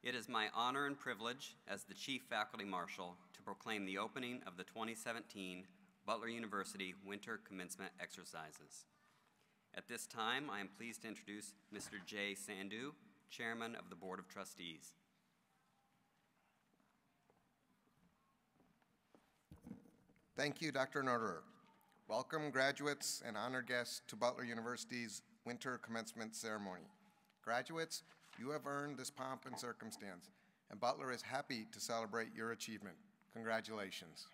It is my honor and privilege as the Chief Faculty Marshal to proclaim the opening of the 2017 Butler University Winter Commencement Exercises. At this time, I am pleased to introduce Mr. Jay Sandhu, Chairman of the Board of Trustees. Thank you, Dr. Norderer. Welcome, graduates and honored guests, to Butler University's Winter Commencement Ceremony. Graduates, you have earned this pomp and circumstance, and Butler is happy to celebrate your achievement. Congratulations.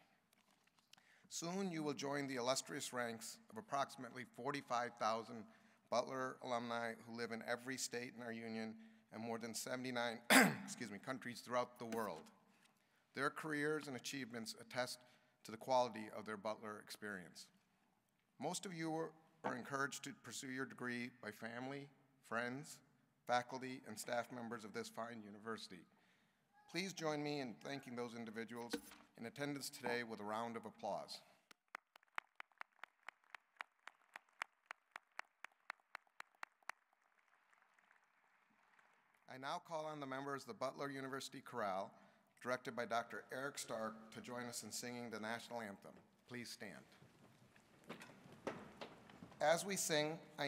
Soon you will join the illustrious ranks of approximately 45,000 Butler alumni who live in every state in our union and more than 79 countries throughout the world. Their careers and achievements attest to the quality of their Butler experience. Most of you are encouraged to pursue your degree by family, friends, faculty, and staff members of this fine university. Please join me in thanking those individuals in attendance today with a round of applause. I now call on the members of the Butler University Chorale, directed by Dr. Eric Stark, to join us in singing the national anthem. Please stand. As we sing, I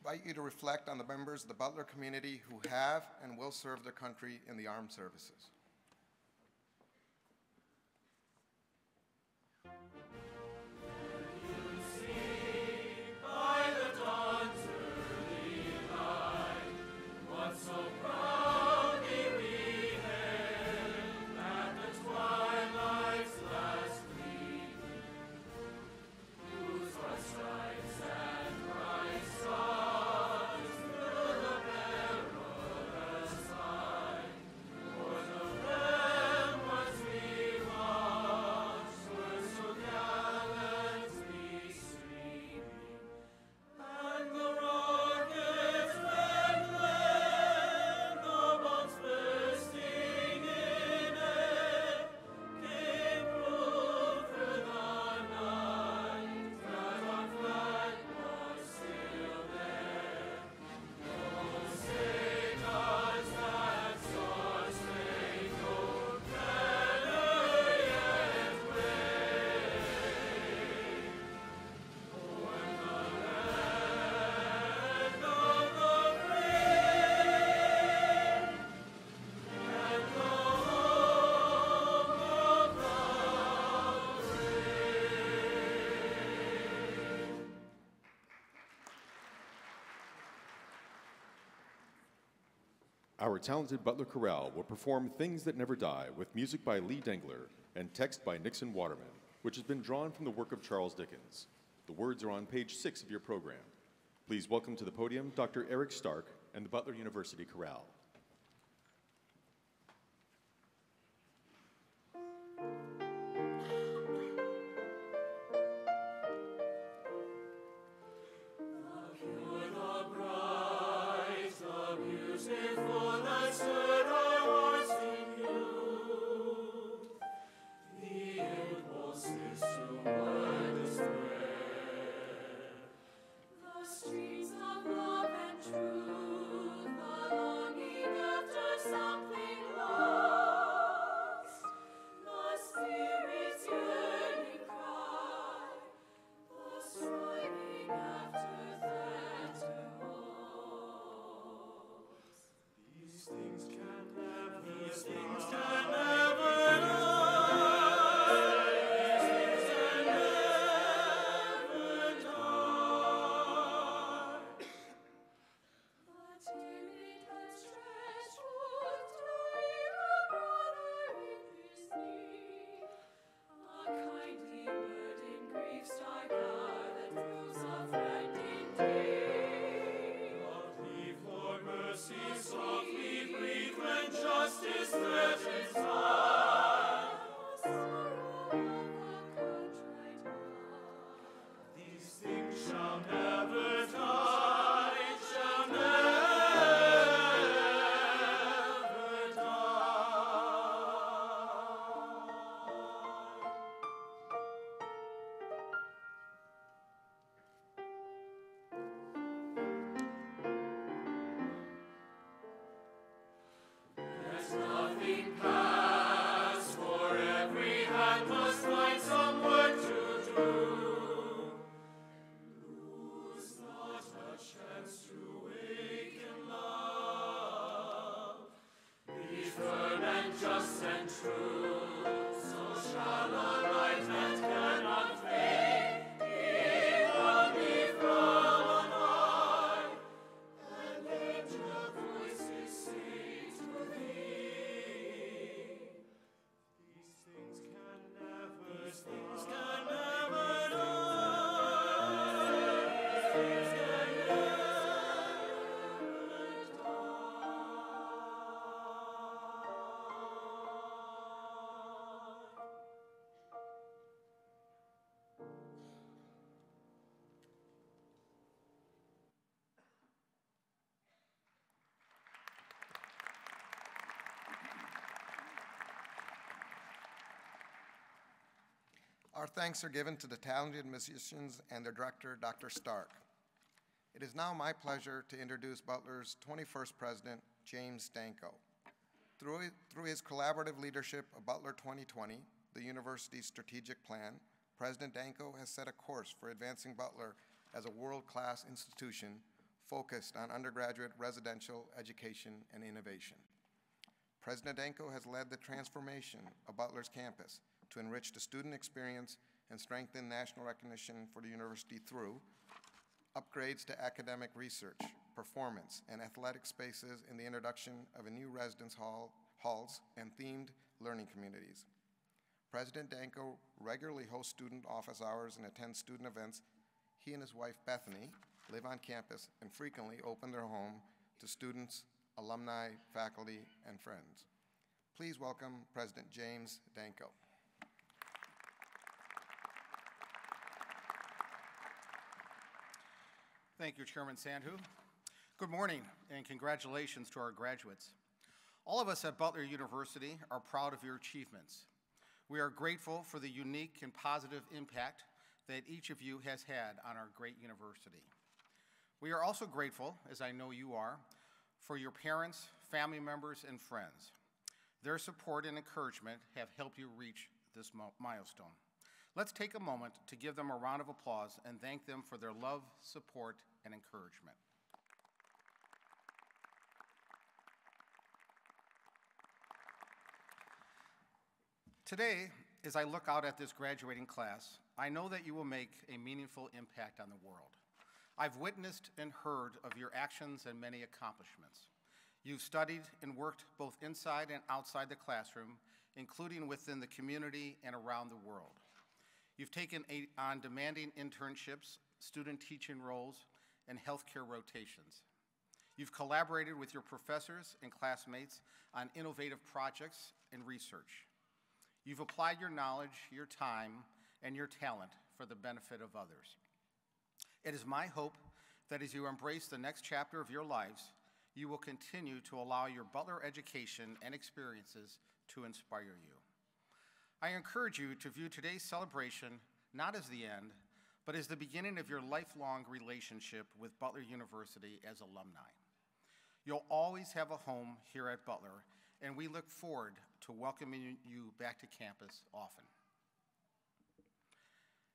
invite you to reflect on the members of the Butler community who have and will serve their country in the armed services. Our talented Butler Chorale will perform Things That Never Die with music by Lee Dengler and text by Nixon Waterman, which has been drawn from the work of Charles Dickens. The words are on page 6 of your program. Please welcome to the podium Dr. Eric Stark and the Butler University Chorale. Yes, Our thanks are given to the talented musicians and their director, Dr. Stark. It is now my pleasure to introduce Butler's 21st president, James Danko. Through his collaborative leadership of Butler 2020, the university's strategic plan, President Danko has set a course for advancing Butler as a world-class institution focused on undergraduate residential education and innovation. President Danko has led the transformation of Butler's campus to enrich the student experience and strengthen national recognition for the university through upgrades to academic research, performance, and athletic spaces in the introduction of a new residence halls and themed learning communities. President Danko regularly hosts student office hours and attends student events. He and his wife, Bethany, live on campus and frequently open their home to students, alumni, faculty, and friends. Please welcome President James Danko. Thank you, Chairman Sandhu. Good morning and congratulations to our graduates. All of us at Butler University are proud of your achievements. We are grateful for the unique and positive impact that each of you has had on our great university. We are also grateful, as I know you are, for your parents, family members, and friends. Their support and encouragement have helped you reach this milestone. Let's take a moment to give them a round of applause and thank them for their love, support, and encouragement. Today, as I look out at this graduating class, I know that you will make a meaningful impact on the world. I've witnessed and heard of your actions and many accomplishments. You've studied and worked both inside and outside the classroom, including within the community and around the world. You've taken on demanding internships, student teaching roles, and healthcare rotations. You've collaborated with your professors and classmates on innovative projects and research. You've applied your knowledge, your time, and your talent for the benefit of others. It is my hope that as you embrace the next chapter of your lives, you will continue to allow your Butler education and experiences to inspire you. I encourage you to view today's celebration not as the end, but as the beginning of your lifelong relationship with Butler University as alumni. You'll always have a home here at Butler, and we look forward to welcoming you back to campus often.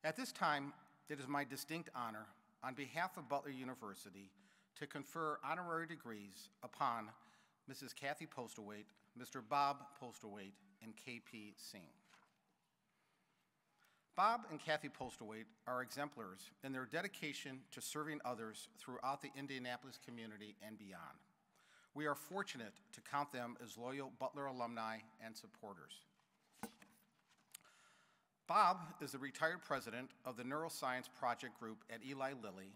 At this time, it is my distinct honor, on behalf of Butler University, to confer honorary degrees upon Mrs. Kathy Postlewaite, Mr. Bob Postlewaite, and K.P. Singh. Bob and Kathy Postlewaite are exemplars in their dedication to serving others throughout the Indianapolis community and beyond. We are fortunate to count them as loyal Butler alumni and supporters. Bob is the retired president of the Neuroscience Project Group at Eli Lilly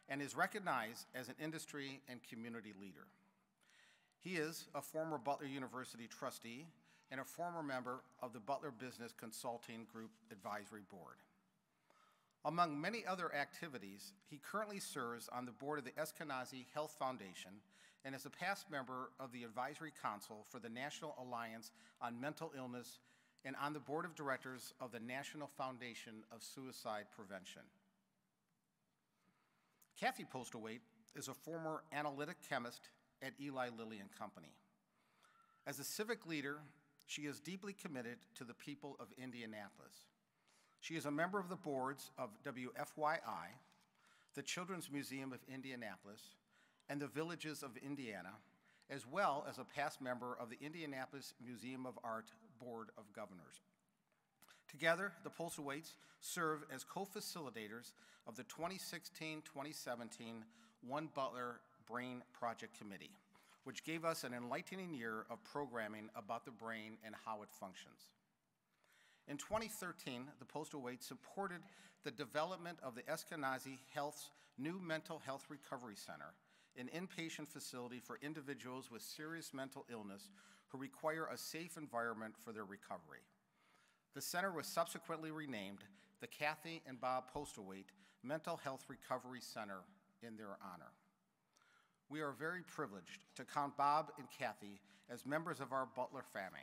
and is recognized as an industry and community leader. He is a former Butler University trustee and a former member of the Butler Business Consulting Group Advisory Board. Among many other activities, he currently serves on the board of the Eskenazi Health Foundation and is a past member of the Advisory Council for the National Alliance on Mental Illness and on the board of directors of the National Foundation of Suicide Prevention. Kathy Postlewaite is a former analytic chemist at Eli Lilly and Company. As a civic leader, she is deeply committed to the people of Indianapolis. She is a member of the boards of WFYI, the Children's Museum of Indianapolis, and the Villages of Indiana, as well as a past member of the Indianapolis Museum of Art Board of Governors. Together, the Postlewaites serve as co-facilitators of the 2016-2017 One Butler Brain Project Committee, which gave us an enlightening year of programming about the brain and how it functions. In 2013, the Postlewaites supported the development of the Eskenazi Health's new Mental Health Recovery Center, an inpatient facility for individuals with serious mental illness who require a safe environment for their recovery. The center was subsequently renamed the Kathy and Bob Postlewaite Mental Health Recovery Center in their honor. We are very privileged to count Bob and Kathy as members of our Butler family,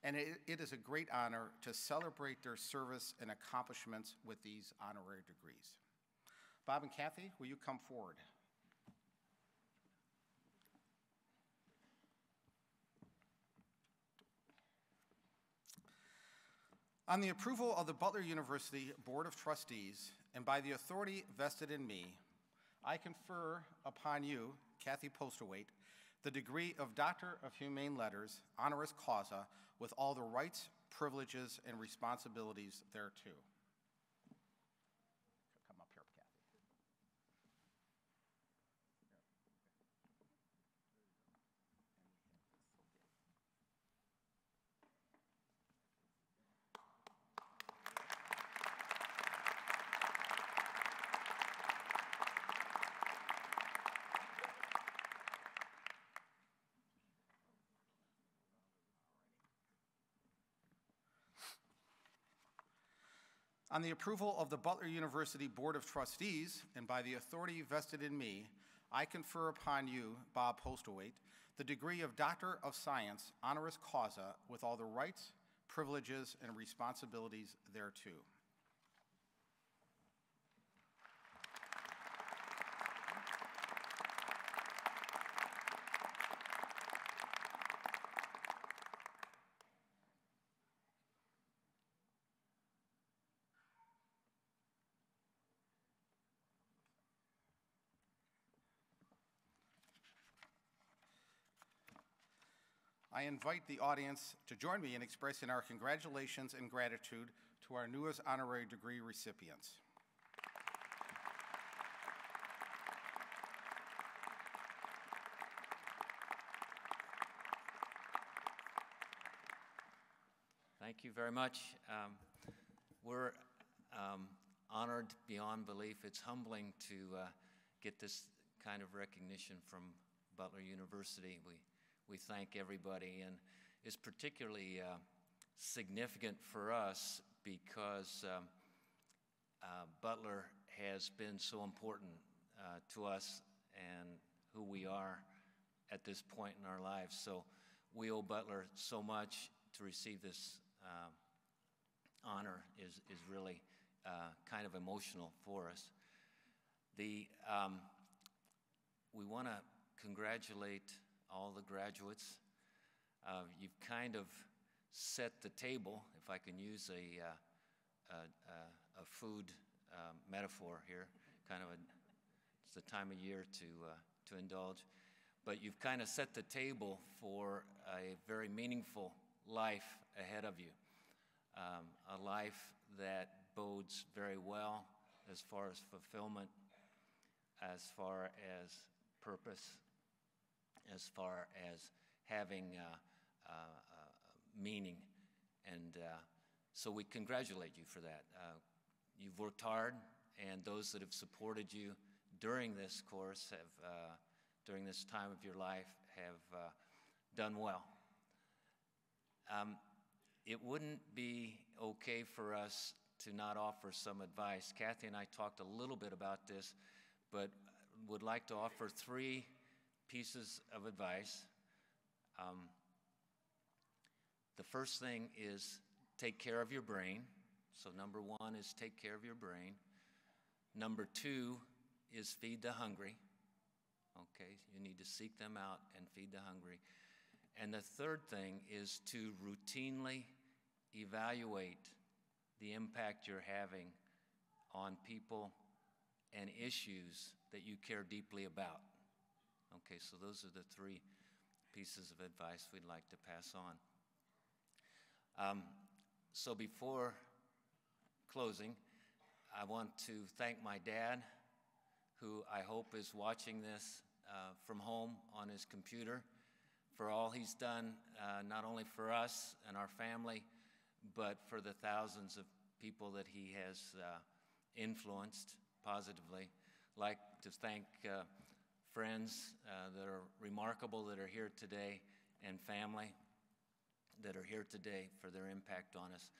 and it is a great honor to celebrate their service and accomplishments with these honorary degrees. Bob and Kathy, will you come forward? On the approval of the Butler University Board of Trustees, and by the authority vested in me, I confer upon you, Kathy Postlewaite, the degree of Doctor of Humane Letters, honoris causa, with all the rights, privileges, and responsibilities thereto. Come up here, Kathy. On the approval of the Butler University Board of Trustees, and by the authority vested in me, I confer upon you, Bob Postlewaite, the degree of Doctor of Science, honoris causa, with all the rights, privileges, and responsibilities thereto. I invite the audience to join me in expressing our congratulations and gratitude to our newest honorary degree recipients. Thank you very much. We're honored beyond belief. It's humbling to get this kind of recognition from Butler University. We thank everybody, and it's particularly significant for us because Butler has been so important to us and who we are at this point in our lives. So we owe Butler so much. To receive this honor is really kind of emotional for us. We want to congratulate all the graduates. You've kind of set the table, if I can use a food metaphor here, it's the time of year to indulge, but you've kind of set the table for a very meaningful life ahead of you, a life that bodes very well as far as fulfillment, as far as purpose, as far as having meaning, and so we congratulate you for that. You've worked hard, and those that have supported you during this course have, during this time of your life, have done well. It wouldn't be okay for us to not offer some advice. Kathy and I talked a little bit about this, but would like to offer 3 pieces of advice. The first thing is take care of your brain. So number 1 is take care of your brain. Number 2 is feed the hungry. Okay, you need to seek them out and feed the hungry. And the third thing is to routinely evaluate the impact you're having on people and issues that you care deeply about. Okay, so those are the 3 pieces of advice we'd like to pass on. So before closing, I want to thank my dad, who I hope is watching this from home on his computer, for all he's done, not only for us and our family, but for the thousands of people that he has influenced positively. I'd like to thank friends that are remarkable that are here today, and family that are here today for their impact on us.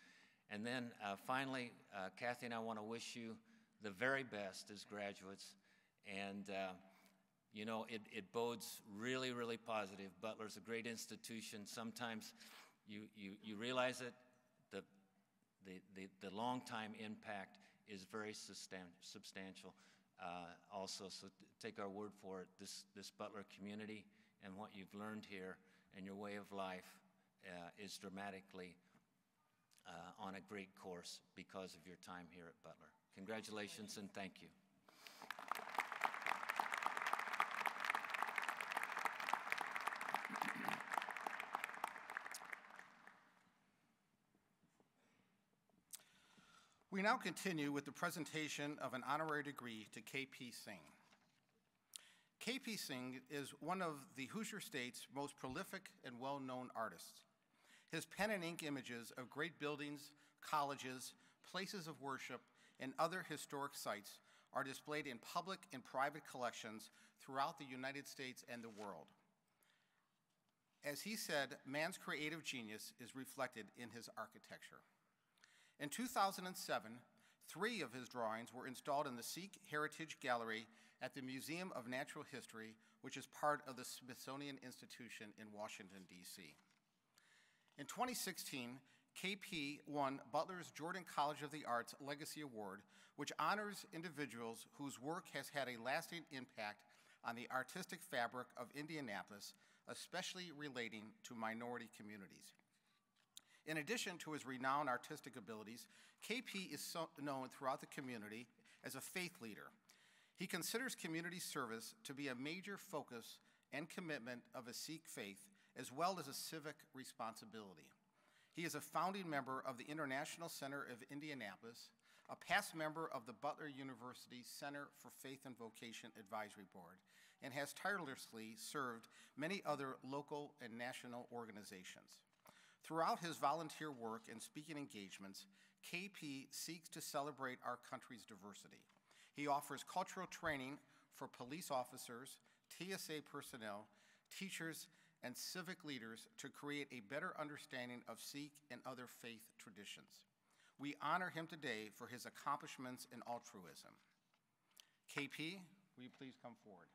And then finally, Kathy and I want to wish you the very best as graduates. And you know, it bodes really, really positive. Butler's a great institution. Sometimes You realize it, the long-time impact is very substantial. Also, so take our word for it, this Butler community and what you've learned here and your way of life is dramatically on a great course because of your time here at Butler. Congratulations and thank you. We now continue with the presentation of an honorary degree to K.P. Singh. K.P. Singh is one of the Hoosier State's most prolific and well-known artists. His pen and ink images of great buildings, colleges, places of worship, and other historic sites are displayed in public and private collections throughout the United States and the world. As he said, man's creative genius is reflected in his architecture. In 2007, 3 of his drawings were installed in the Sikh Heritage Gallery at the Museum of Natural History, which is part of the Smithsonian Institution in Washington, D.C. In 2016, KP won Butler's Jordan College of the Arts Legacy Award, which honors individuals whose work has had a lasting impact on the artistic fabric of Indianapolis, especially relating to minority communities. In addition to his renowned artistic abilities, KP is known throughout the community as a faith leader. He considers community service to be a major focus and commitment of a Sikh faith, as well as a civic responsibility. He is a founding member of the International Center of Indianapolis, a past member of the Butler University Center for Faith and Vocation Advisory Board, and has tirelessly served many other local and national organizations. Throughout his volunteer work and speaking engagements, KP seeks to celebrate our country's diversity. He offers cultural training for police officers, TSA personnel, teachers, and civic leaders to create a better understanding of Sikh and other faith traditions. We honor him today for his accomplishments in altruism. KP, will you please come forward?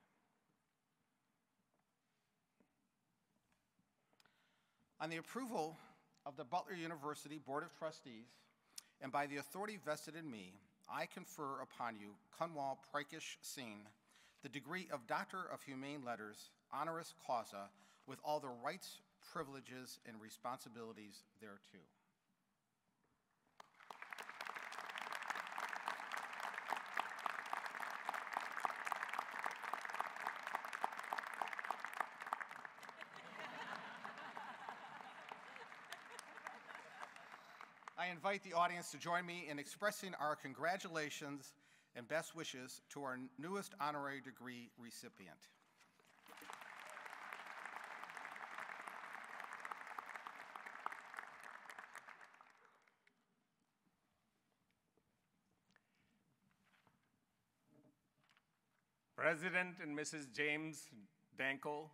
On the approval of the Butler University Board of Trustees, and by the authority vested in me, I confer upon you, Kunwal Prakash Singh, the degree of Doctor of Humane Letters, honoris causa, with all the rights, privileges, and responsibilities thereto. I invite the audience to join me in expressing our congratulations and best wishes to our newest honorary degree recipient. President and Mrs. James Danko,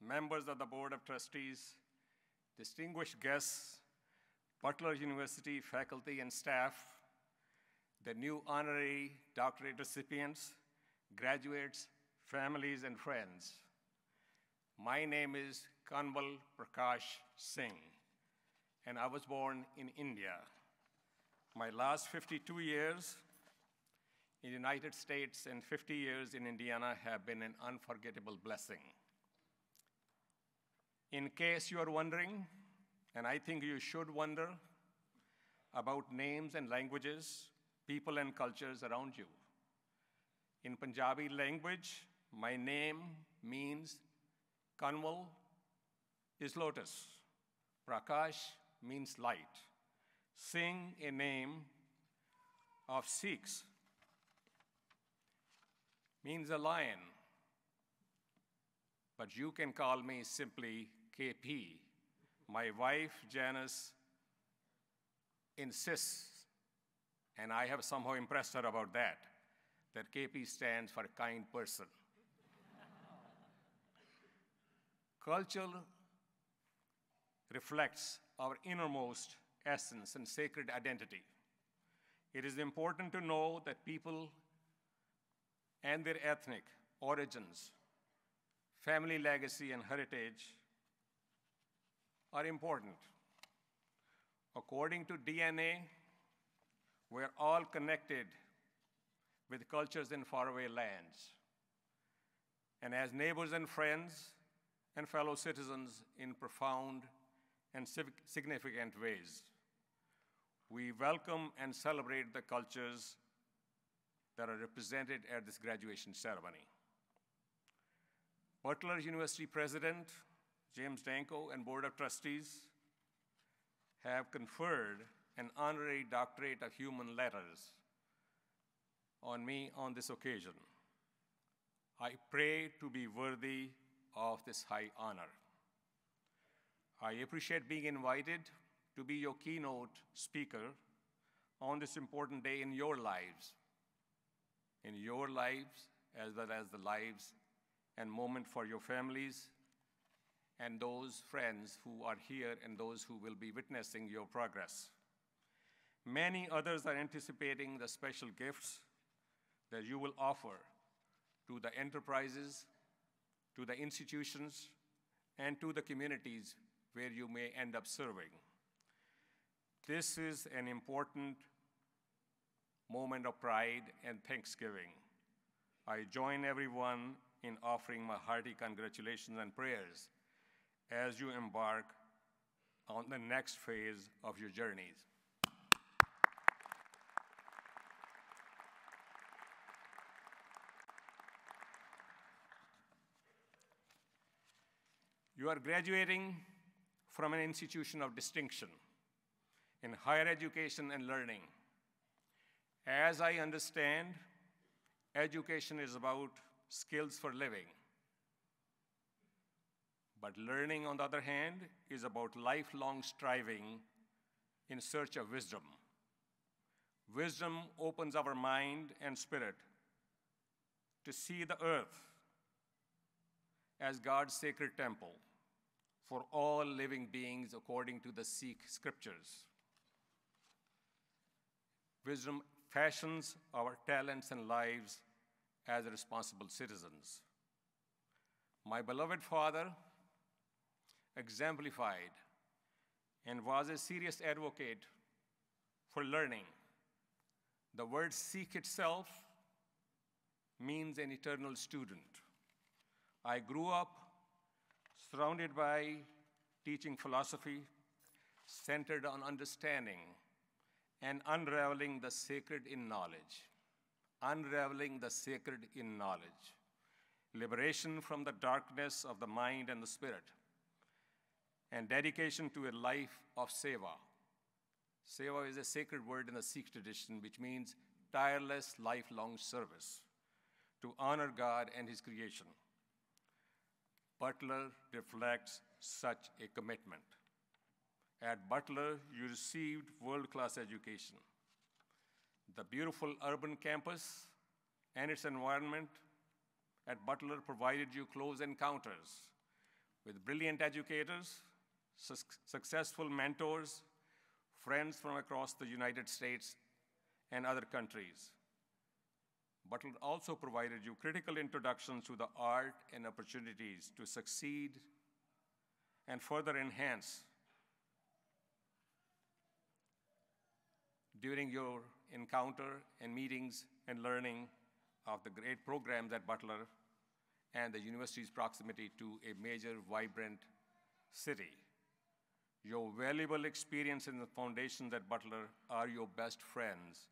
members of the Board of Trustees, distinguished guests, Butler University faculty and staff, the new honorary doctorate recipients, graduates, families, and friends. My name is Kunwal Prakash Singh, and I was born in India. My last 52 years in the United States and 50 years in Indiana have been an unforgettable blessing. In case you are wondering, and I think you should wonder, about names and languages, people and cultures around you. In Punjabi language, my name means Kunwal is lotus. Prakash means light. Singh, a name of Sikhs, means a lion. But you can call me simply KP. My wife, Janice, insists, and I have somehow impressed her about that KP stands for kind person. Culture reflects our innermost essence and sacred identity. It is important to know that people and their ethnic origins, family legacy, and heritage are important According to DNA, we're all connected with cultures in faraway lands, and as neighbors and friends and fellow citizens in profound and significant ways. We welcome and celebrate the cultures that are represented at this graduation ceremony. Butler University President James Danko and Board of Trustees have conferred an honorary doctorate of human letters on me on this occasion. I pray to be worthy of this high honor. I appreciate being invited to be your keynote speaker on this important day in your lives, as well as the lives and moment for your families and those friends who are here and those who will be witnessing your progress. Many others are anticipating the special gifts that you will offer to the enterprises, to the institutions, and to the communities where you may end up serving. This is an important moment of pride and thanksgiving. I join everyone in offering my hearty congratulations and prayers as you embark on the next phase of your journeys. You are graduating from an institution of distinction in higher education and learning. As I understand, education is about skills for living. But learning, on the other hand, is about lifelong striving in search of wisdom. Wisdom opens our mind and spirit to see the earth as God's sacred temple for all living beings according to the Sikh scriptures. Wisdom fashions our talents and lives as responsible citizens. My beloved father exemplified and was a serious advocate for learning. The word Sikh itself means an eternal student. I grew up surrounded by teaching philosophy centered on understanding and unraveling the sacred in knowledge. Unraveling the sacred in knowledge. Liberation from the darkness of the mind and the spirit. And dedication to a life of seva. Seva is a sacred word in the Sikh tradition, which means tireless, lifelong service to honor God and His creation. Butler reflects such a commitment. At Butler, you received world-class education. The beautiful urban campus and its environment at Butler provided you close encounters with brilliant educators, successful mentors, friends from across the United States and other countries. Butler also provided you critical introductions to the art and opportunities to succeed and further enhance during your encounter and meetings and learning of the great programs at Butler and the university's proximity to a major, vibrant city. Your valuable experience in the foundations at Butler are your best friends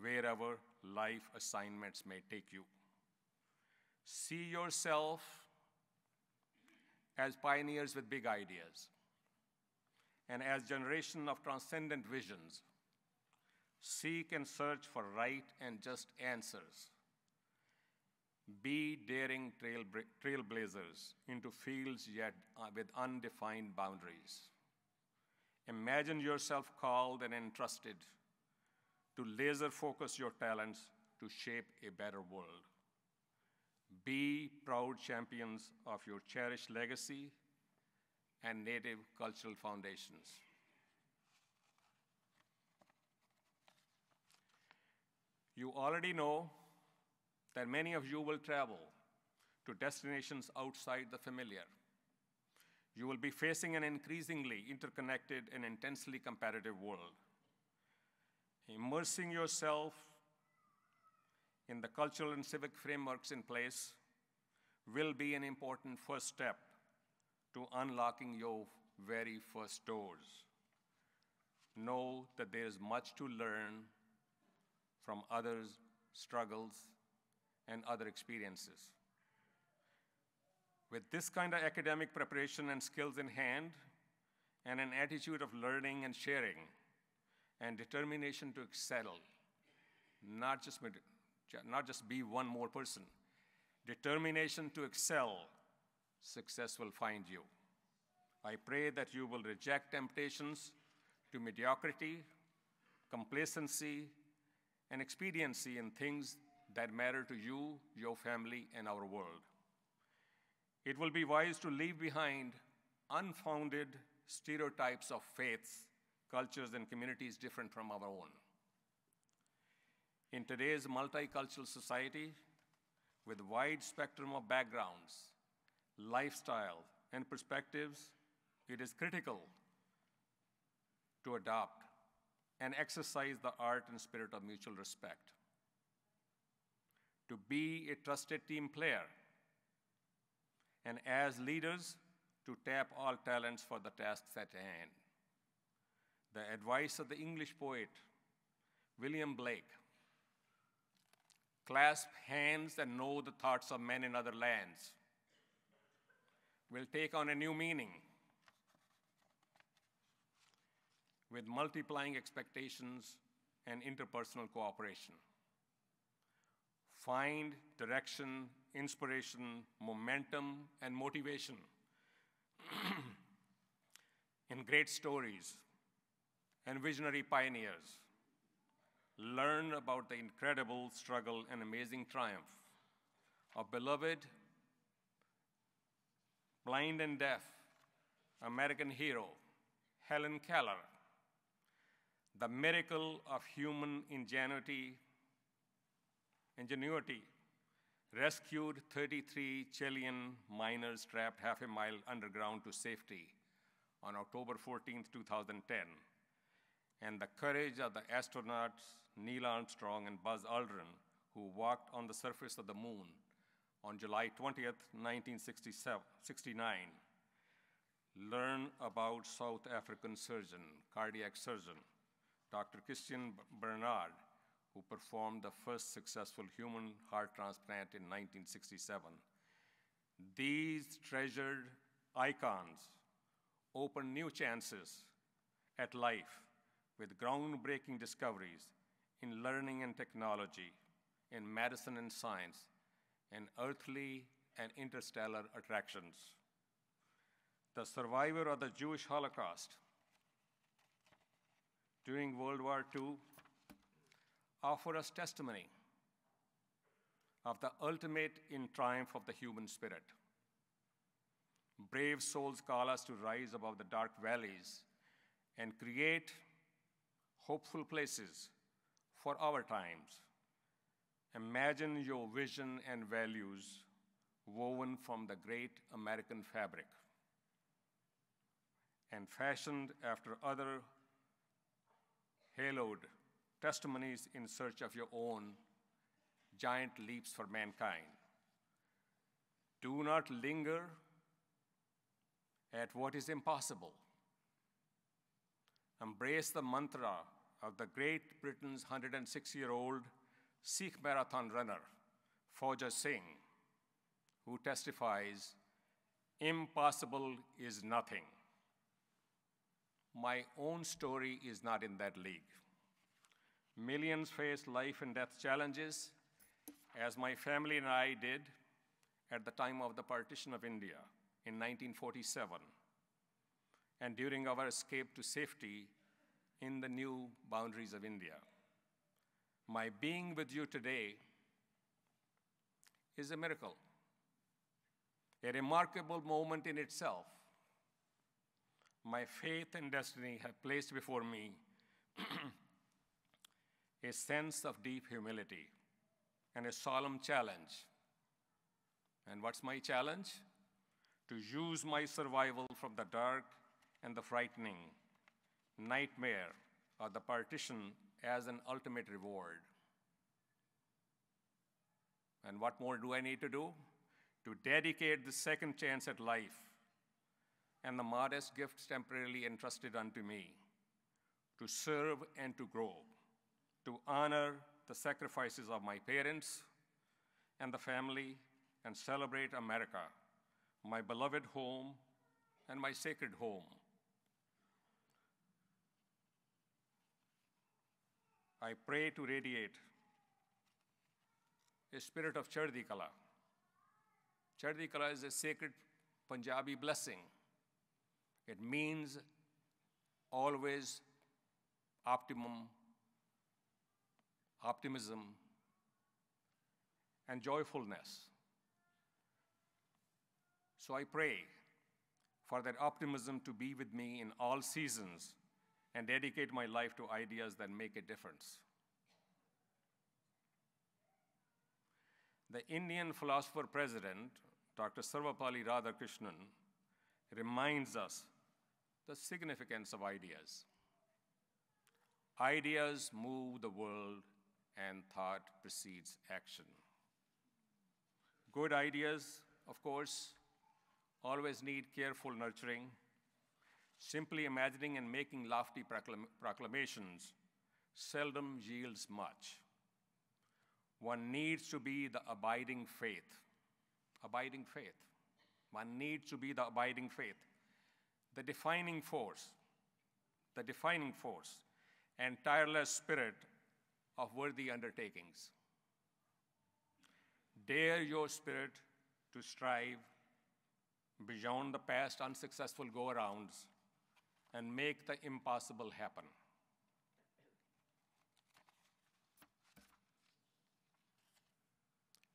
wherever life assignments may take you. See yourself as pioneers with big ideas and as generation of transcendent visions. Seek and search for right and just answers. Be daring trailblazers into fields yet with undefined boundaries. Imagine yourself called and entrusted to laser focus your talents to shape a better world. Be proud champions of your cherished legacy and native cultural foundations. You already know that many of you will travel to destinations outside the familiar. You will be facing an increasingly interconnected and intensely competitive world. Immersing yourself in the cultural and civic frameworks in place will be an important first step to unlocking your very first doors. Know that there is much to learn from others' struggles and other experiences. With this kind of academic preparation and skills in hand, and an attitude of learning and sharing, and determination to excel, not just be one more person, determination to excel, success will find you. I pray that you will reject temptations to mediocrity, complacency, and expediency in things that matter to you, your family, and our world. It will be wise to leave behind unfounded stereotypes of faiths, cultures, and communities different from our own. In today's multicultural society, with a wide spectrum of backgrounds, lifestyle, and perspectives, it is critical to adopt and exercise the art and spirit of mutual respect. To be a trusted team player, and as leaders, to tap all talents for the tasks at hand. The advice of the English poet, William Blake, clasp hands and know the thoughts of men in other lands, will take on a new meaning with multiplying expectations and interpersonal cooperation. Find direction, inspiration, momentum, and motivation in great stories and visionary pioneers. Learn about the incredible struggle and amazing triumph of beloved, blind and deaf American hero, Helen Keller, the miracle of human ingenuity, rescued 33 Chilean miners trapped half a mile underground to safety on October 14, 2010, and the courage of the astronauts Neil Armstrong and Buzz Aldrin, who walked on the surface of the moon on July 20, 1969. Learn about South African surgeon, cardiac surgeon, Dr. Christian Bernard, who performed the first successful human heart transplant in 1967. These treasured icons open new chances at life with groundbreaking discoveries in learning and technology, in medicine and science, and earthly and interstellar attractions. The survivor of the Jewish Holocaust during World War II offer us testimony of the ultimate in triumph of the human spirit. Brave souls call us to rise above the dark valleys and create hopeful places for our times. Imagine your vision and values woven from the great American fabric and fashioned after other haloed testimonies in search of your own giant leaps for mankind. Do not linger at what is impossible. Embrace the mantra of the Great Britain's 106-year-old Sikh marathon runner, Fauja Singh, who testifies, "Impossible is nothing." My own story is not in that league. Millions face life and death challenges, as my family and I did at the time of the partition of India in 1947, and during our escape to safety in the new boundaries of India. My being with you today is a miracle, a remarkable moment in itself. My faith and destiny have placed before me a sense of deep humility and a solemn challenge. And what's my challenge? to use my survival from the dark and the frightening, nightmare, or the partition as an ultimate reward. And what more do I need to do? To dedicate the second chance at life and the modest gifts temporarily entrusted unto me, to serve and to grow, to honor the sacrifices of my parents and the family, and celebrate America, my beloved home and my sacred home. I pray to radiate a spirit of Chardi Kala. Chardi Kala is a sacred Punjabi blessing. It means always optimism, and joyfulness. So I pray for that optimism to be with me in all seasons and dedicate my life to ideas that make a difference. The Indian philosopher president, Dr. Sarvapalli Radhakrishnan, reminds us the significance of ideas. Ideas move the world, and thought precedes action. Good ideas, of course, always need careful nurturing. Simply imagining and making lofty proclamations seldom yields much. One needs to be the abiding faith. Abiding faith. One needs to be the abiding faith, the defining force, and tireless spirit of worthy undertakings. Dare your spirit to strive beyond the past unsuccessful go-arounds and make the impossible happen.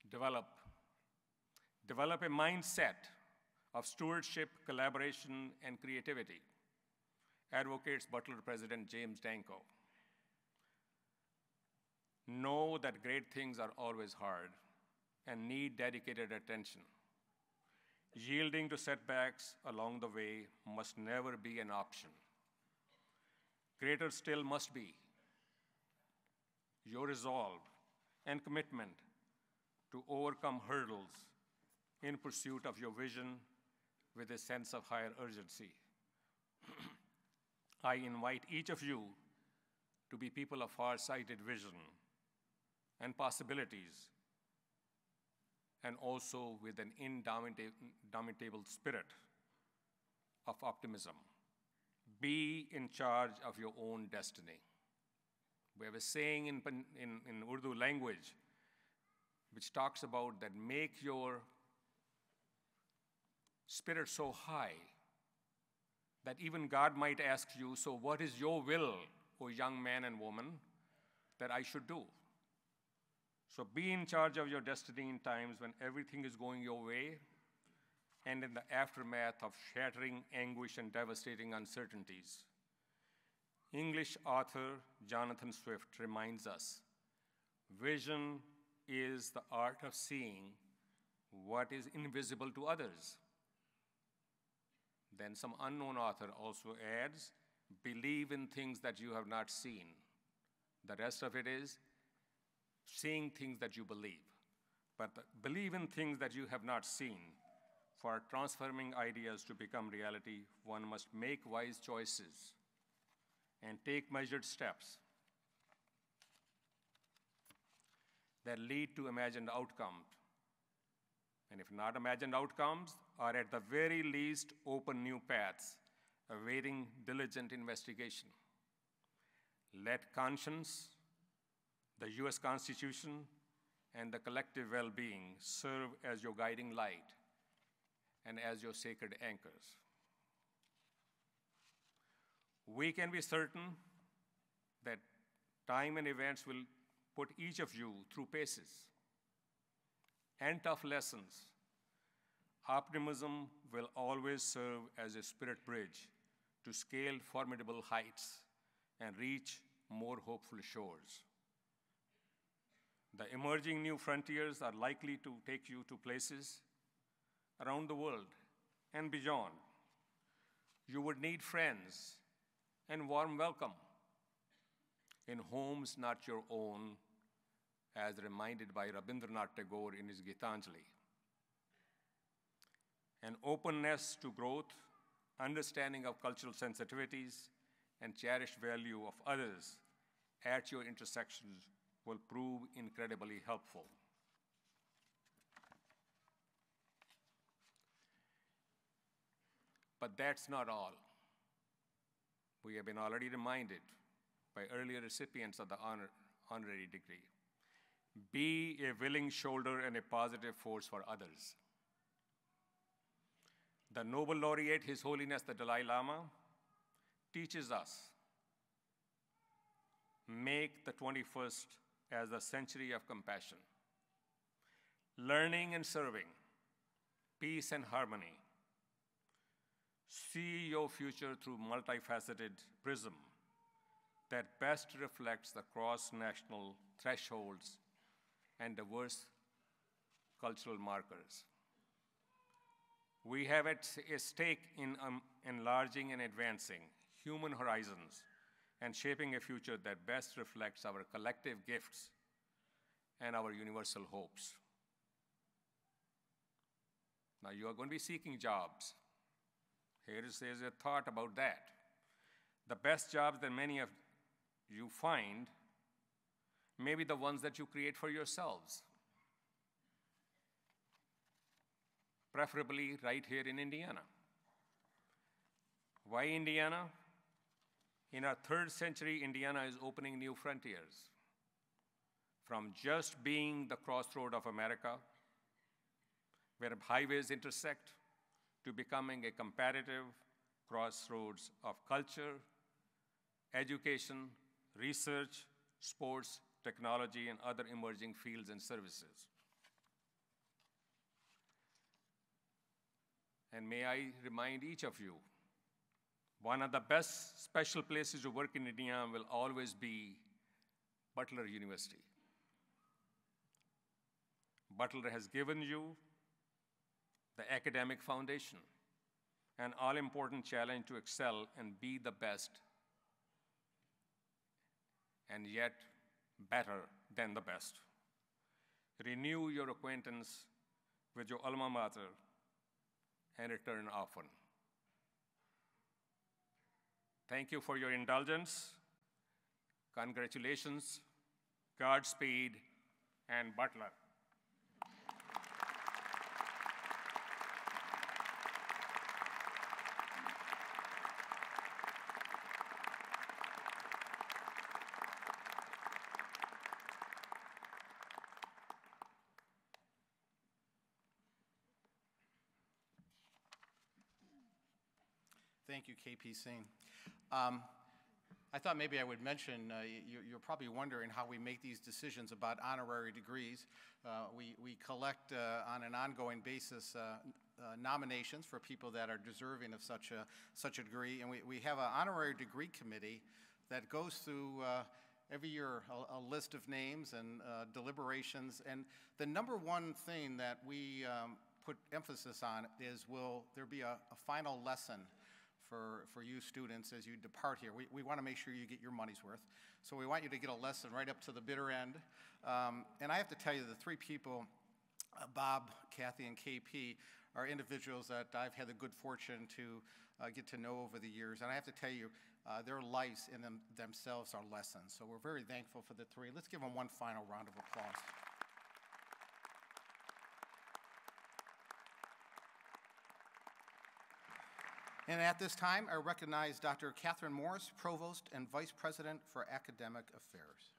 Develop a mindset of stewardship, collaboration, and creativity, advocates Butler President James Danko. Know that great things are always hard and need dedicated attention. Yielding to setbacks along the way must never be an option. Greater still must be your resolve and commitment to overcome hurdles in pursuit of your vision with a sense of higher urgency. I invite each of you to be people of far-sighted vision and possibilities, and also with an indomitable spirit of optimism. Be in charge of your own destiny. We have a saying in Urdu language which talks about that: make your spirit so high that even God might ask you, so what is your will, O young man and woman, that I should do? So be in charge of your destiny in times when everything is going your way and in the aftermath of shattering anguish and devastating uncertainties. English author Jonathan Swift reminds us, vision is the art of seeing what is invisible to others. Then some unknown author also adds, believe in things that you have not seen. The rest of it is seeing things that you believe. But believe in things that you have not seen. For transforming ideas to become reality, one must make wise choices and take measured steps that lead to imagined outcomes. And if not imagined outcomes, are at the very least open new paths, awaiting diligent investigation. Let conscience, the US Constitution, and the collective well-being serve as your guiding light and as your sacred anchors. We can be certain that time and events will put each of you through paces and tough lessons. Optimism will always serve as a spirit bridge to scale formidable heights and reach more hopeful shores. The emerging new frontiers are likely to take you to places around the world and beyond. You would need friends and warm welcome in homes not your own, as reminded by Rabindranath Tagore in his Gitanjali. An openness to growth, understanding of cultural sensitivities, and cherished value of others at your intersections will prove incredibly helpful. But that's not all. We have been already reminded by earlier recipients of the honorary degree. Be a willing shoulder and a positive force for others. The Nobel laureate, His Holiness the Dalai Lama, teaches us, make the 21st as the century of compassion, learning and serving, peace and harmony. See your future through multifaceted prism that best reflects the cross-national thresholds and diverse cultural markers. We have at a stake in enlarging and advancing human horizons and shaping a future that best reflects our collective gifts and our universal hopes. Now, you are going to be seeking jobs. Here's a thought about that. The best jobs that many of you find may be the ones that you create for yourselves, preferably right here in Indiana. Why Indiana? In our 3rd century, Indiana is opening new frontiers. From just being the crossroad of America, where highways intersect, to becoming a competitive crossroads of culture, education, research, sports, technology, and other emerging fields and services. And may I remind each of you, one of the best special places to work in Indiana will always be Butler University. Butler has given you the academic foundation, an all-important challenge to excel and be the best, and yet better than the best. Renew your acquaintance with your alma mater and return often. Thank you for your indulgence. Congratulations, Godspeed, and Butler. Thank you, KP Singh. I thought maybe I would mention, you're probably wondering how we make these decisions about honorary degrees. We collect on an ongoing basis nominations for people that are deserving of such a degree, and we have an honorary degree committee that goes through every year a list of names and deliberations, and the number one thing that we put emphasis on is, will there be a final lesson for you students as you depart here? We want to make sure you get your money's worth. So we want you to get a lesson right up to the bitter end. And I have to tell you, the 3 people, Bob, Kathy, and KP, are individuals that I've had the good fortune to get to know over the years. And I have to tell you, their lives in themselves are lessons. So we're very thankful for the 3. Let's give them one final round of applause. And at this time, I recognize Dr. Kathryn Morris, Provost and Vice President for Academic Affairs.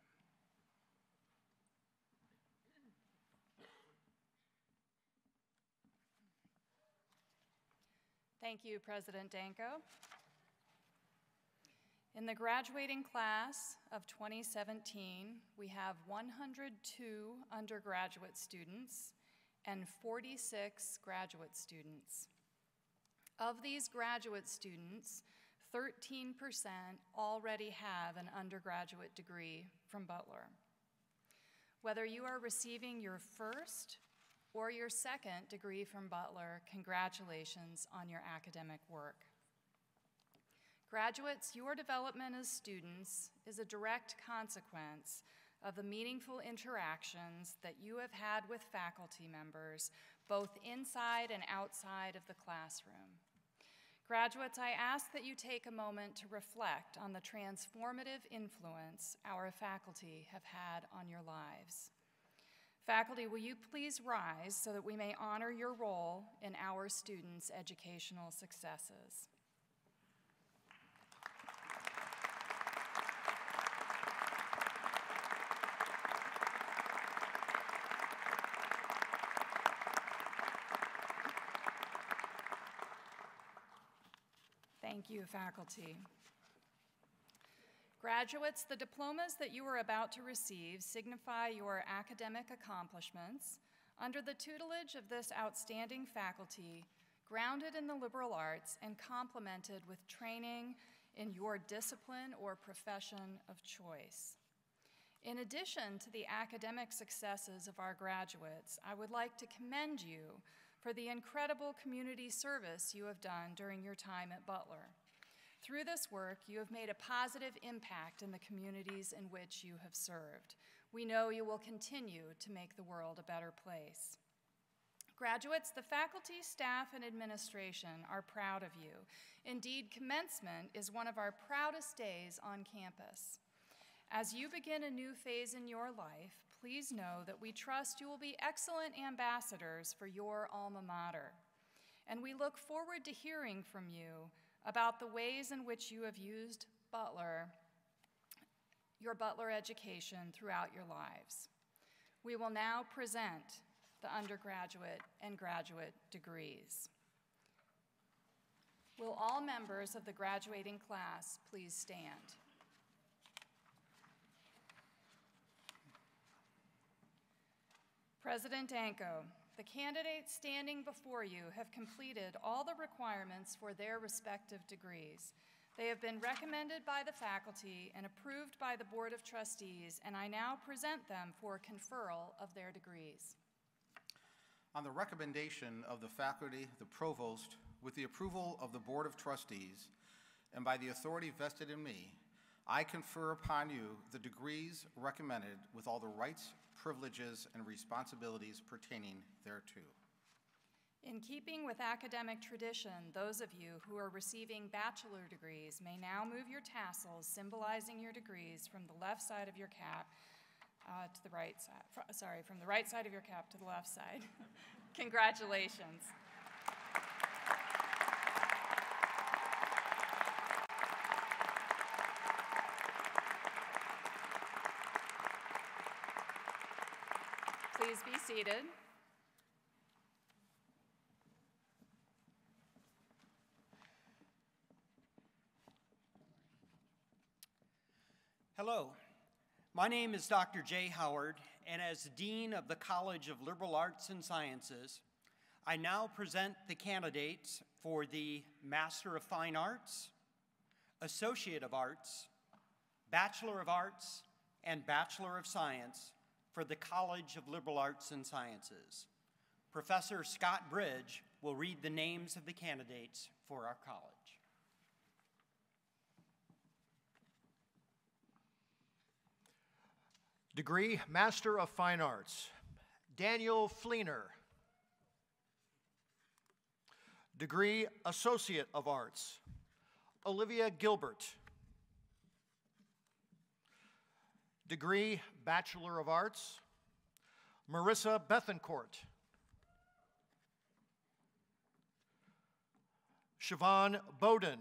Thank you, President Danko. In the graduating class of 2017, we have 102 undergraduate students and 46 graduate students. Of these graduate students, 13% already have an undergraduate degree from Butler. Whether you are receiving your first or your second degree from Butler, congratulations on your academic work. Graduates, your development as students is a direct consequence of the meaningful interactions that you have had with faculty members, both inside and outside of the classroom. Graduates, I ask that you take a moment to reflect on the transformative influence our faculty have had on your lives. Faculty, will you please rise so that we may honor your role in our students' educational successes? Thank you, faculty. Graduates, the diplomas that you are about to receive signify your academic accomplishments under the tutelage of this outstanding faculty, grounded in the liberal arts and complemented with training in your discipline or profession of choice. In addition to the academic successes of our graduates, I would like to commend you for the incredible community service you have done during your time at Butler. Through this work, you have made a positive impact in the communities in which you have served. We know you will continue to make the world a better place. Graduates, the faculty, staff, and administration are proud of you. Indeed, commencement is one of our proudest days on campus. As you begin a new phase in your life, please know that we trust you will be excellent ambassadors for your alma mater. And we look forward to hearing from you about the ways in which you have used your Butler education throughout your lives. We will now present the undergraduate and graduate degrees. Will all members of the graduating class please stand? President Anko, the candidates standing before you have completed all the requirements for their respective degrees. They have been recommended by the faculty and approved by the Board of Trustees, and I now present them for conferral of their degrees. On the recommendation of the faculty, the provost, with the approval of the Board of Trustees, and by the authority vested in me, I confer upon you the degrees recommended with all the rights, privileges, and responsibilities pertaining thereto. In keeping with academic tradition, those of you who are receiving bachelor degrees may now move your tassels symbolizing your degrees from the left side of your cap to the right side, from the right side of your cap to the left side. Congratulations. Please be seated. Hello, my name is Dr. Jay Howard, and as Dean of the College of Liberal Arts and Sciences, I now present the candidates for the Master of Fine Arts, Associate of Arts, Bachelor of Arts, and Bachelor of Science for the College of Liberal Arts and Sciences. Professor Scott Bridge will read the names of the candidates for our college. Degree Master of Fine Arts, Daniel Fleener. Degree Associate of Arts, Olivia Gilbert. Degree Bachelor of Arts, Marissa Bethencourt. Siobhan Boden.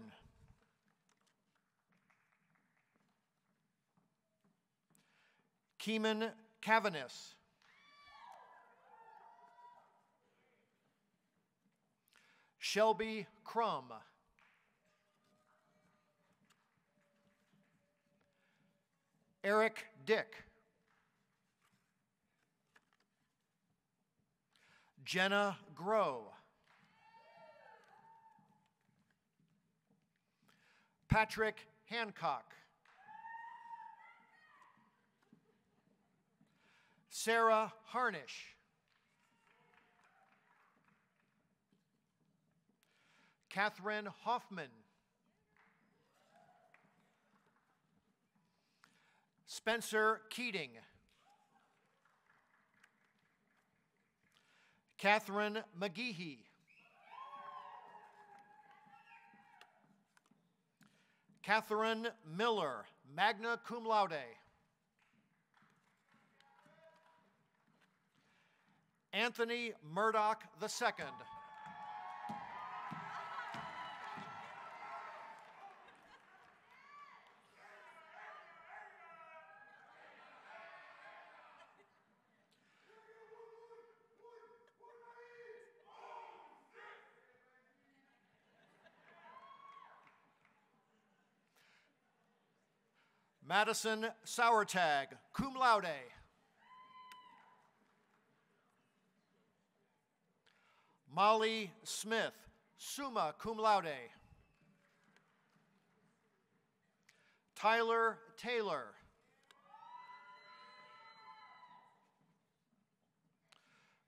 Keeman Cavanis. Shelby Crum. Eric Dick. Jenna Grow. Patrick Hancock. Sarah Harnish. Kathryn Hoffman. Spencer Keating. Kathryn McGeehee. Kathryn Miller, magna cum laude. Anthony Murdoch II. Madison Sauertag, cum laude. Molly Smith, summa cum laude. Tyler Taylor.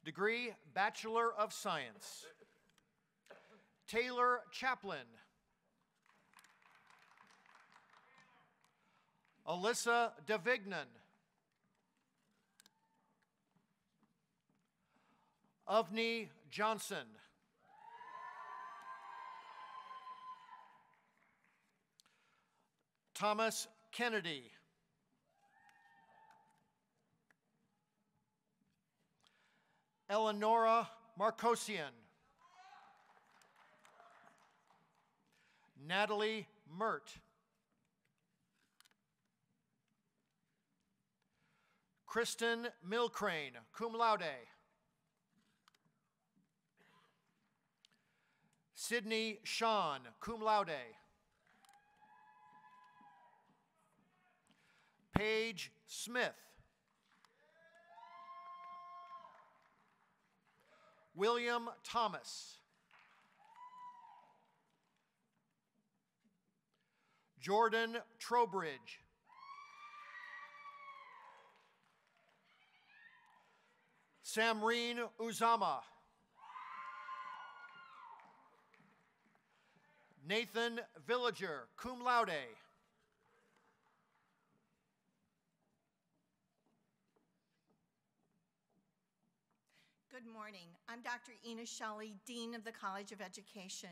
Degree, Bachelor of Science. Taylor Chaplin. Alyssa DeVignan. Avni Johnson. Thomas Kennedy. Eleonora Marcosian. Natalie Mert. Kristen Milcrane, cum laude. Sydney Shawn, cum laude. Paige Smith. William Thomas. Jordan Trowbridge. Samreen Uzama. Nathan Villager, cum laude. Good morning. I'm Dr. Ina Shelley, Dean of the College of Education.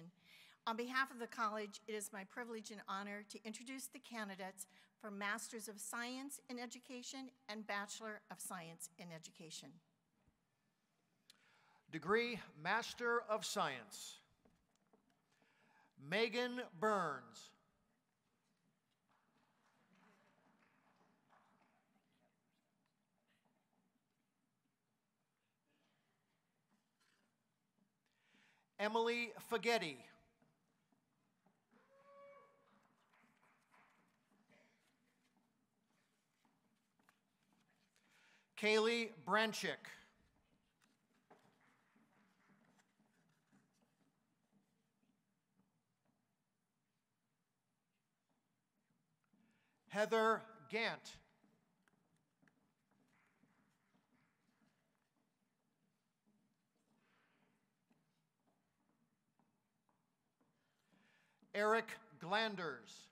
On behalf of the college, it is my privilege and honor to introduce the candidates for Masters of Science in Education and Bachelor of Science in Education. Degree, Master of Science. Megan Burns. Emily Fagetti. Kaylee Branchick. Heather Gant. Eric Glanders.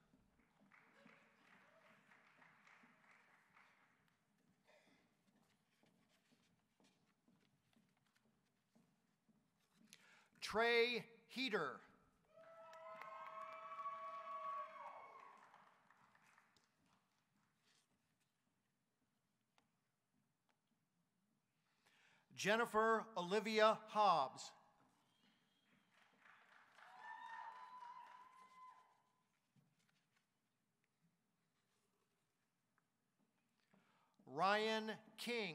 Trey Heater. Jennifer Olivia Hobbs. Ryan King.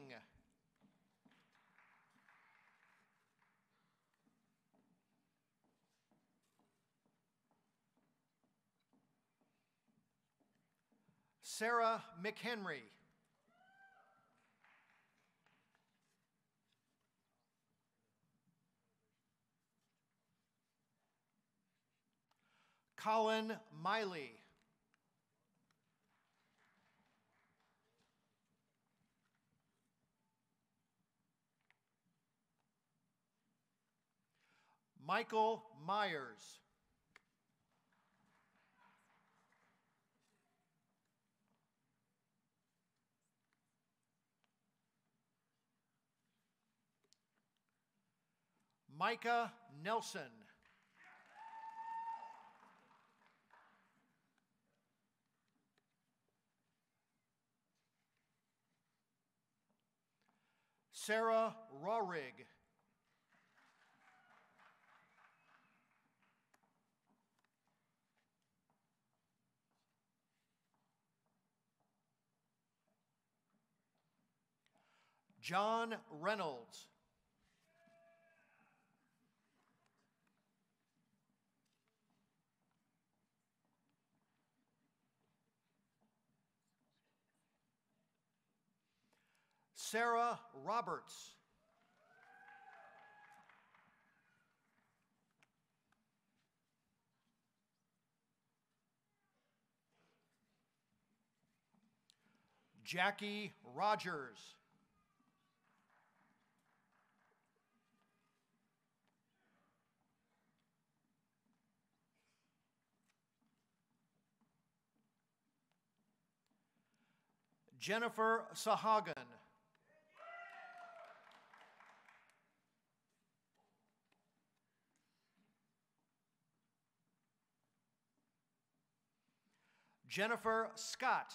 Sarah McHenry. Colin Miley. Michael Myers. Micah Nelson. Sarah Rawrig. John Reynolds. Sarah Roberts. Jackie Rogers. Jennifer Sahagan. Jennifer Scott.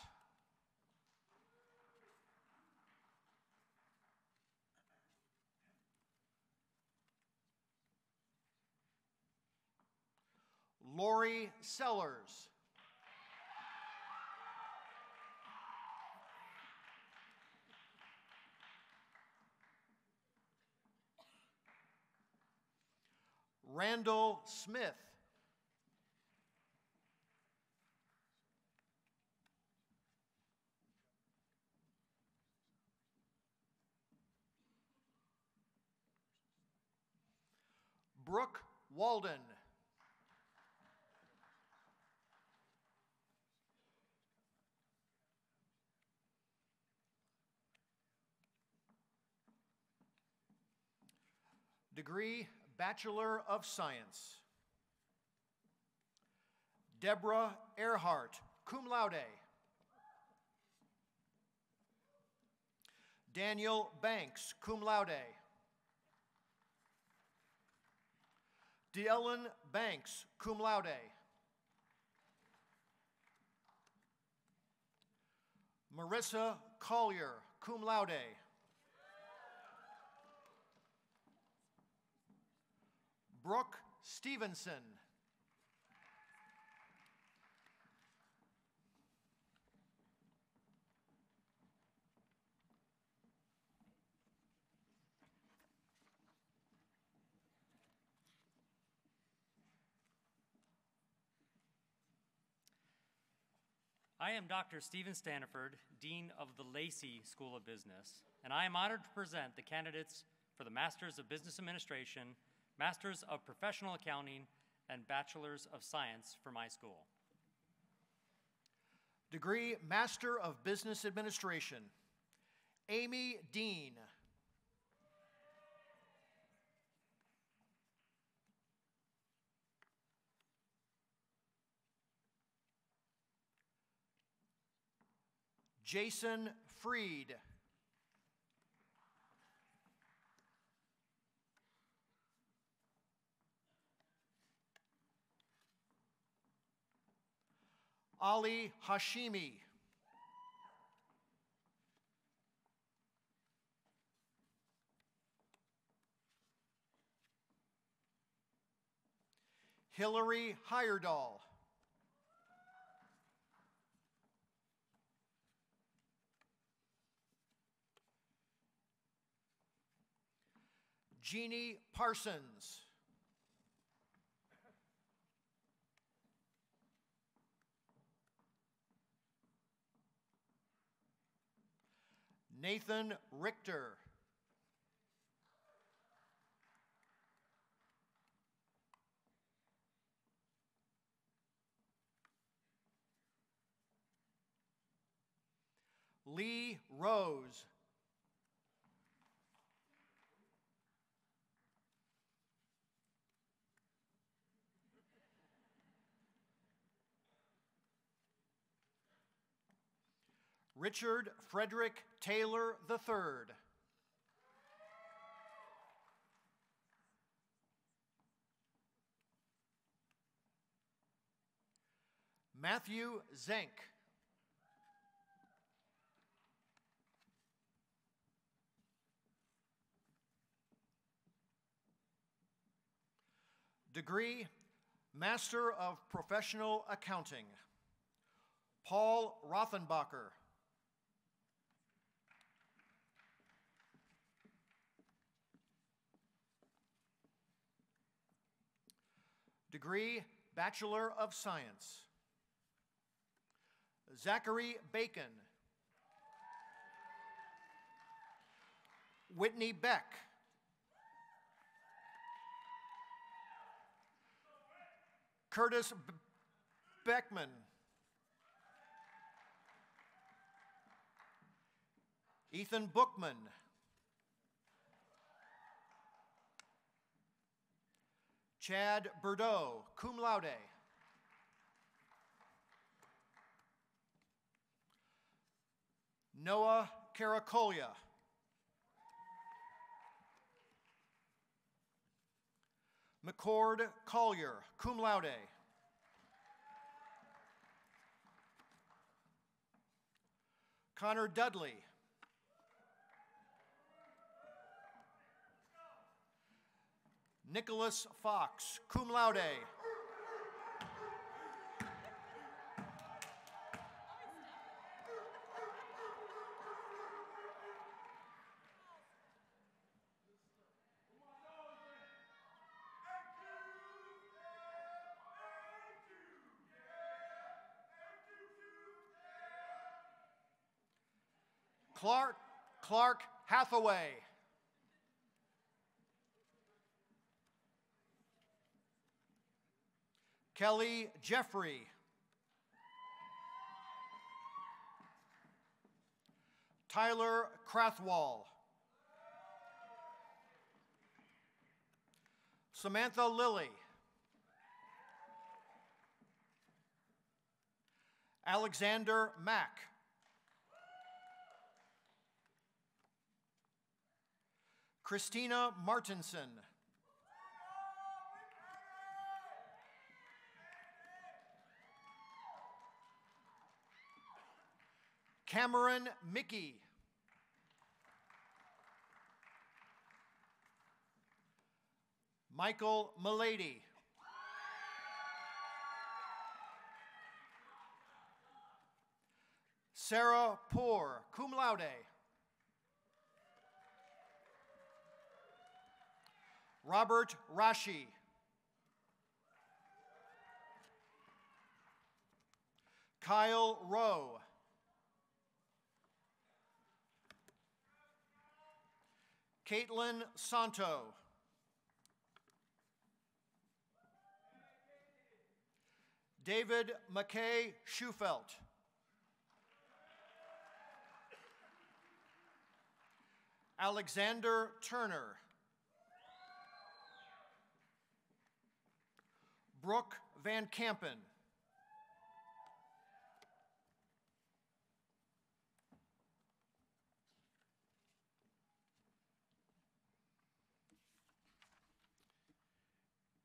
Lori Sellers. Randall Smith. Brooke Walden. Degree Bachelor of Science. Deborah Earhart, cum laude. Daniel Banks, cum laude. Deellen Banks, cum laude. Marissa Collier, cum laude. Brooke Stevenson. I am Dr. Stephen Staniford, Dean of the Lacey School of Business, and I am honored to present the candidates for the Masters of Business Administration, Masters of Professional Accounting, and Bachelors of Science for my school. Degree Master of Business Administration, Amy Dean. Jason Freed. Ali Hashimi. Hillary Heyerdahl. Jeannie Parsons. Nathan Richter. Lee Rose. Richard Frederick Taylor III. Matthew Zank. Degree, Master of Professional Accounting, Paul Rothenbacher. Degree, Bachelor of Science, Zachary Bacon. Whitney Beck. Curtis Beckman. Ethan Bookman. Chad Bordeaux, cum laude. Noah Caracolia. McCord Collier, cum laude. Connor Dudley. Nicholas Fox, cum laude. Clark Hathaway. Kelly Jeffrey. Tyler Krathwall. Samantha Lilly. Alexander Mack. Christina Martinson. Cameron Mickey. Michael Milady. Sarah Poor, cum laude. Robert Rashi. Kyle Rowe. Caitlin Santo. David McKay Schufelt. Alexander Turner. Brooke Van Kampen.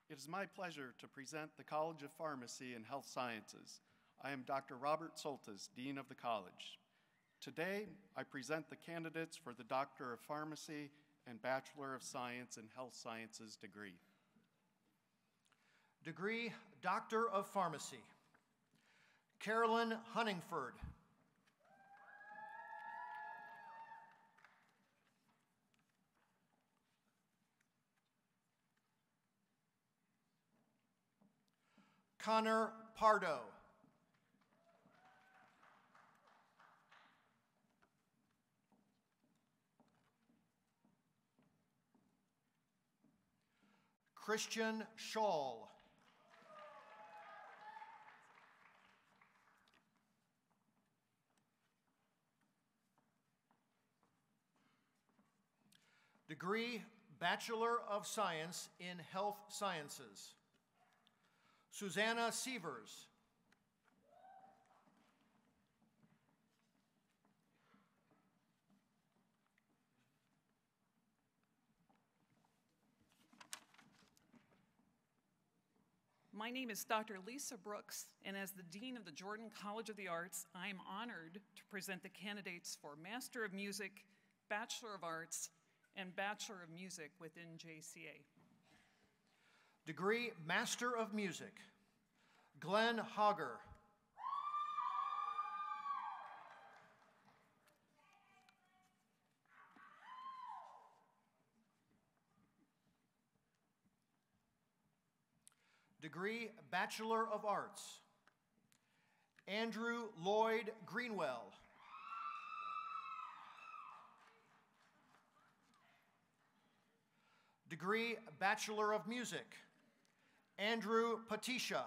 It is my pleasure to present the College of Pharmacy and Health Sciences. I am Dr. Robert Soltis, Dean of the College. Today, I present the candidates for the Doctor of Pharmacy and Bachelor of Science in Health Sciences degree. Degree, Doctor of Pharmacy, Carolyn Huntingford. Connor Pardo. Christian Schall. Degree, Bachelor of Science in Health Sciences, Susanna Sievers. My name is Dr. Lisa Brooks, and as the Dean of the Jordan College of the Arts, I am honored to present the candidates for Master of Music, Bachelor of Arts, and Bachelor of Music within JCA. Degree Master of Music, Glenn Hogger. Degree Bachelor of Arts, Andrew Lloyd Greenwell. Degree Bachelor of Music, Andrew Patisha.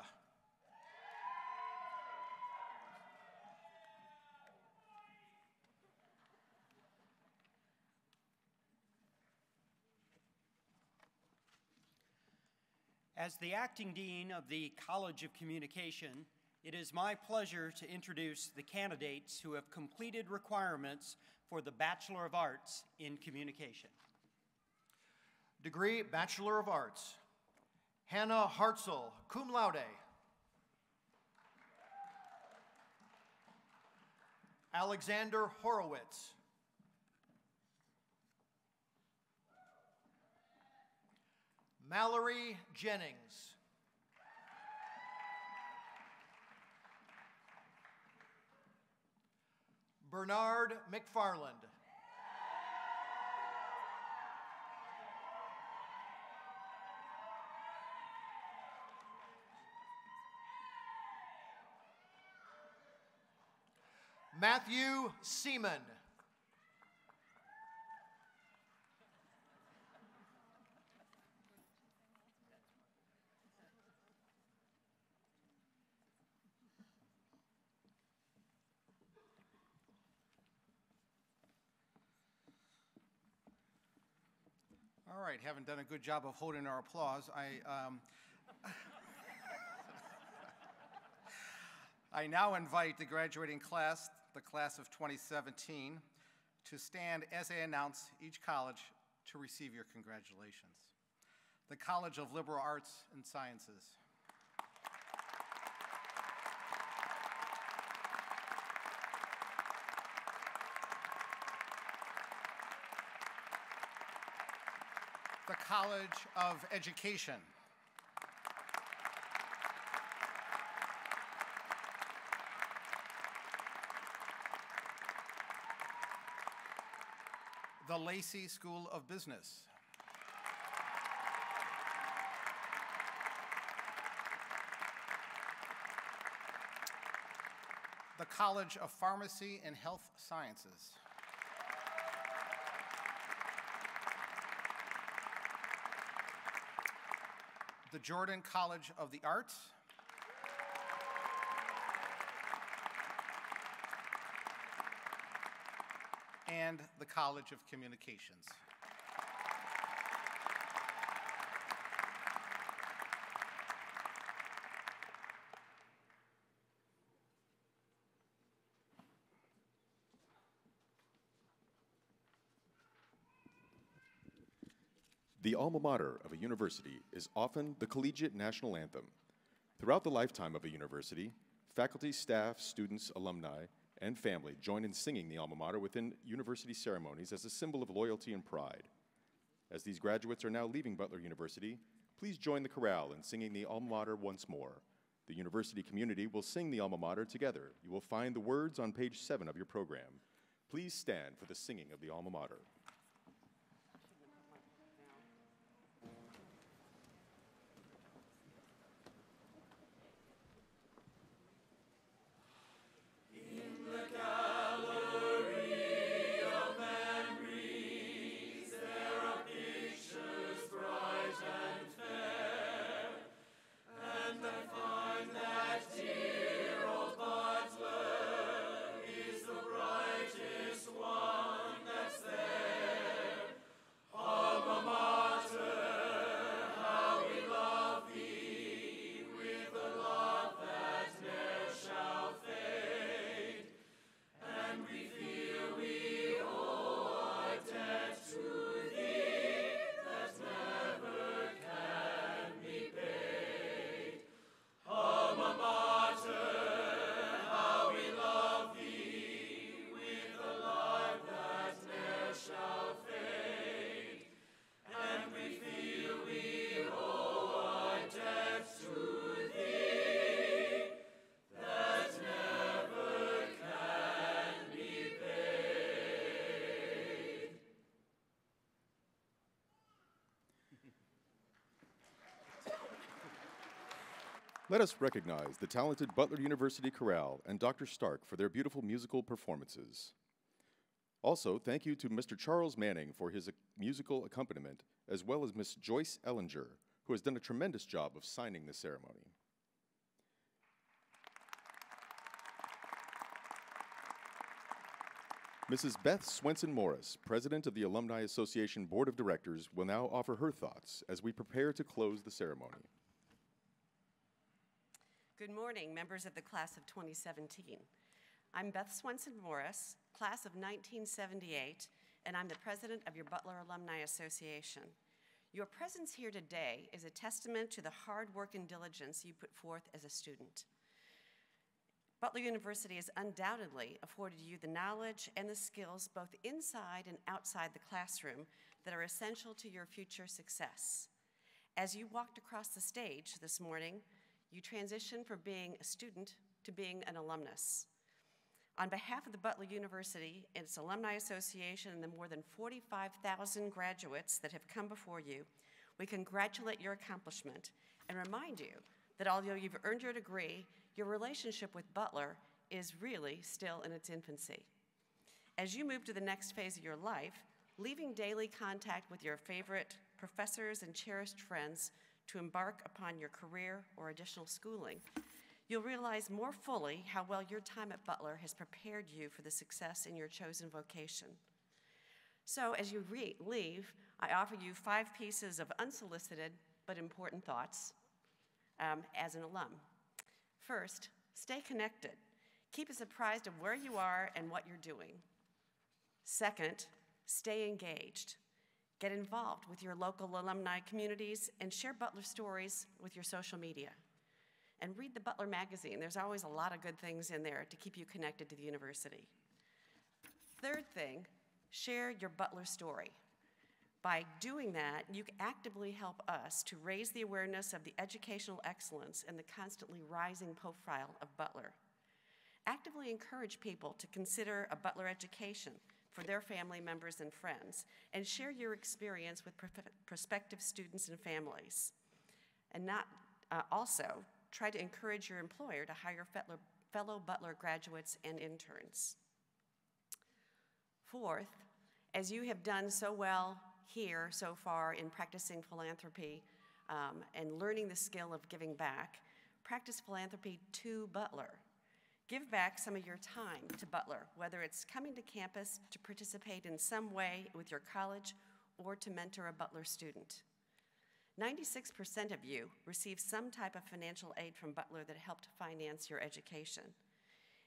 As the acting dean of the College of Communication, it is my pleasure to introduce the candidates who have completed requirements for the Bachelor of Arts in Communication. Degree Bachelor of Arts, Hannah Hartzell, cum laude. Alexander Horowitz. Mallory Jennings. Bernard McFarland. Matthew Seaman. All right, haven't done a good job of holding our applause. I now invite the graduating class, the class of 2017, to stand as I announce each college to receive your congratulations. The College of Liberal Arts and Sciences. The College of Education. The Lacey School of Business. The College of Pharmacy and Health Sciences. The Jordan College of the Arts. And the College of Communications. The alma mater of a university is often the collegiate national anthem. Throughout the lifetime of a university, faculty, staff, students, alumni, and family join in singing the alma mater within university ceremonies as a symbol of loyalty and pride. As these graduates are now leaving Butler University, please join the chorale in singing the alma mater once more. The university community will sing the alma mater together. You will find the words on page 7 of your program. Please stand for the singing of the alma mater. Is the brightest one that's there. Let us recognize the talented Butler University Chorale and Dr. Stark for their beautiful musical performances. Also, thank you to Mr. Charles Manning for his musical accompaniment, as well as Miss Joyce Ellinger, who has done a tremendous job of signing the ceremony. Mrs. Beth Swenson-Morris, President of the Alumni Association Board of Directors, will now offer her thoughts as we prepare to close the ceremony. Good morning, members of the class of 2017. I'm Beth Swenson-Morris, class of 1978, and I'm the president of your Butler Alumni Association. Your presence here today is a testament to the hard work and diligence you put forth as a student. Butler University has undoubtedly afforded you the knowledge and the skills both inside and outside the classroom that are essential to your future success. As you walked across the stage this morning, you transitioned from being a student to being an alumnus. On behalf of the Butler University and its Alumni Association and the more than 45,000 graduates that have come before you, we congratulate your accomplishment and remind you that although you've earned your degree, your relationship with Butler is really still in its infancy. As you move to the next phase of your life, leaving daily contact with your favorite professors and cherished friends to embark upon your career or additional schooling, you'll realize more fully how well your time at Butler has prepared you for the success in your chosen vocation. So as you leave, I offer you 5 pieces of unsolicited but important thoughts as an alum. First, stay connected. Keep us apprised of where you are and what you're doing. Second, stay engaged. Get involved with your local alumni communities and share Butler stories with your social media. And read the Butler magazine. There's always a lot of good things in there to keep you connected to the university. Third thing, share your Butler story. By doing that, you actively help us to raise the awareness of the educational excellence and the constantly rising profile of Butler. Actively encourage people to consider a Butler education for their family members and friends, and share your experience with prospective students and families. And also, try to encourage your employer to hire fellow Butler graduates and interns. Fourth, as you have done so well here so far in practicing philanthropy and learning the skill of giving back, practice philanthropy to Butler. Give back some of your time to Butler, whether it's coming to campus to participate in some way with your college or to mentor a Butler student. 96% of you received some type of financial aid from Butler that helped finance your education.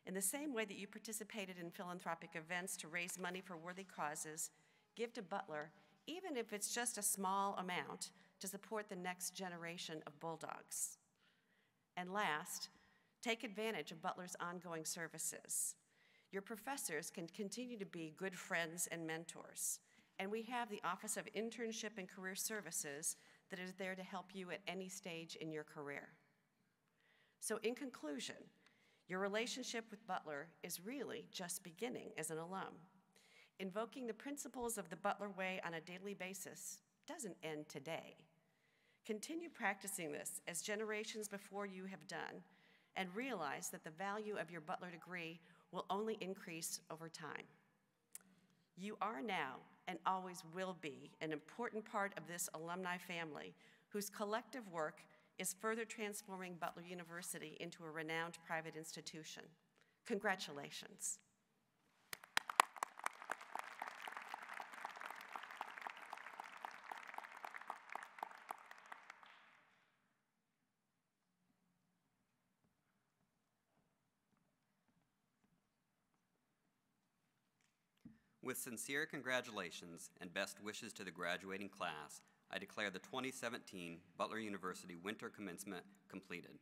In the same way that you participated in philanthropic events to raise money for worthy causes, give to Butler, even if it's just a small amount, to support the next generation of Bulldogs. And last, take advantage of Butler's ongoing services. Your professors can continue to be good friends and mentors, and we have the Office of Internship and Career Services that is there to help you at any stage in your career. So in conclusion, your relationship with Butler is really just beginning as an alum. Invoking the principles of the Butler way on a daily basis doesn't end today. Continue practicing this as generations before you have done, and realize that the value of your Butler degree will only increase over time. You are now and always will be an important part of this alumni family whose collective work is further transforming Butler University into a renowned private institution. Congratulations. With sincere congratulations and best wishes to the graduating class, I declare the 2017 Butler University Winter Commencement completed.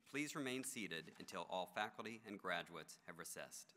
Please remain seated until all faculty and graduates have recessed.